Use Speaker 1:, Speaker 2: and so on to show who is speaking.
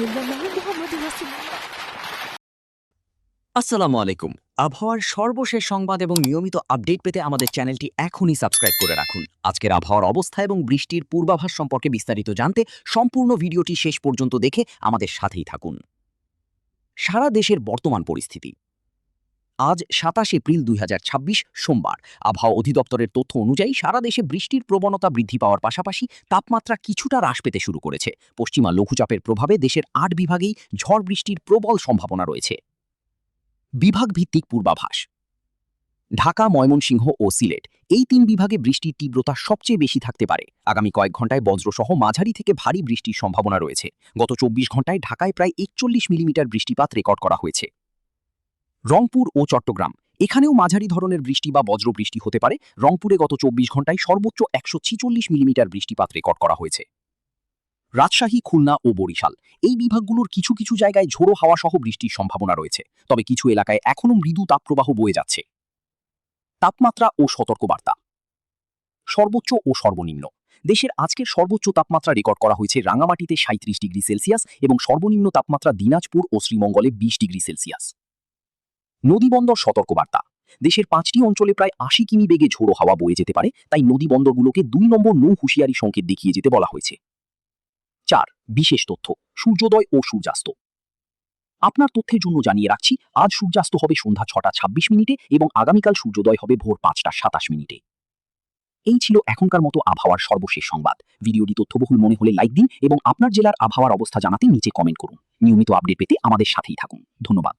Speaker 1: ইল্লাল্লাহু মুহাম্মাদুর রাসূলুল্লাহ।
Speaker 2: আসসালামু আলাইকুম। আবহাওয়ার সর্বশেষ সংবাদ এবং নিয়মিত আপডেট পেতে আমাদের চ্যানেলটি এখনই সাবস্ক্রাইব করে রাখুন। আজকের আবহাওয়ার অবস্থা এবং বৃষ্টির পূর্বাভাস সম্পর্কে বিস্তারিত জানতে সম্পূর্ণ ভিডিওটি শেষ পর্যন্ত দেখে আমাদের সাথেই থাকুন। সারা দেশের বর্তমান পরিস্থিতি। আজ ২৭ এপ্রিল ২০২৬ সোমবার। আবহাওয়া অধিদপ্তরের তথ্য অনুযায়ী সারা দেশে বৃষ্টির প্রবণতা বৃদ্ধি পাওয়ার পাশাপাশি তাপমাত্রা কিছুটা হ্রাস পেতে শুরু করেছে। পশ্চিমা লঘুচাপের প্রভাবে দেশের ৮ বিভাগেই ঝড় বৃষ্টির প্রবল সম্ভাবনা রয়েছে। বিভাগ ভিত্তিক পূর্বাভাস। ঢাকা, ময়মনসিংহ ও সিলেট এই ৩ বিভাগে বৃষ্টির তীব্রতা সবচেয়ে বেশি থাকতে পারে। আগামী কয়েক ঘন্টায় বজ্রসহ মাঝারি থেকে ভারী বৃষ্টির সম্ভাবনা রয়েছে। গত ২৪ ঘন্টায় ঢাকায় প্রায় ৪১ মিলিমিটার বৃষ্টিপাত রেকর্ড করা হয়েছে। রংপুর ও চট্টগ্রাম এখানেও মাঝারি ধরনের বৃষ্টি বা বজ্রবৃষ্টি হতে পারে। রংপুরে গত ২৪ ঘন্টায় সর্বোচ্চ ১৪৬ মিলিমিটার বৃষ্টিপাত রেকর্ড করা হয়েছে। রাজশাহী, খুলনা ও বরিশাল এই বিভাগগুলোর কিছু কিছু জায়গায় ঝোড়ো হাওয়া সহ বৃষ্টির সম্ভাবনা রয়েছে, তবে কিছু এলাকায় এখনও মৃদু তাপপ্রবাহ বয়ে যাচ্ছে। তাপমাত্রা ও সতর্কবার্তা। সর্বোচ্চ ও সর্বনিম্ন। দেশের আজকের সর্বোচ্চ তাপমাত্রা রেকর্ড করা হয়েছে রাঙামাটিতে ৩৭ ডিগ্রি সেলসিয়াস এবং সর্বনিম্ন তাপমাত্রা দিনাজপুর ও শ্রীমঙ্গলে ২০ ডিগ্রি সেলসিয়াস। নদীবন্দর সতর্কবার্তা। দেশের ৫টি অঞ্চলে প্রায় ৮০ কিমি বেগে ঝোড়ো হাওয়া বয়ে যেতে পারে, তাই নদীবন্দরগুলোকে ২ নম্বর নৌ হুঁশিয়ারি সংকেত দেখিয়ে যেতে বলা হয়েছে। ৪. বিশেষ তথ্য, সূর্যোদয় ও সূর্যাস্ত। আপনার তথ্যের জন্য জানিয়ে রাখছি, আজ সূর্যাস্ত হবে সন্ধ্যা ৬টা ২৬ এবং আগামীকাল সূর্যোদয় হবে ভোর ৫টা ২৭। এই ছিল এখনকার মতো আবহাওয়ার সর্বশেষ সংবাদ। ভিডিওটি তথ্যবহুল মনে হলে লাইক দিন এবং আপনার জেলার আবহাওয়ার অবস্থা জানাতে নিচে কমেন্ট করুন। নিয়মিত আপডেট পেতে আমাদের সাথেই থাকুন। ধন্যবাদ।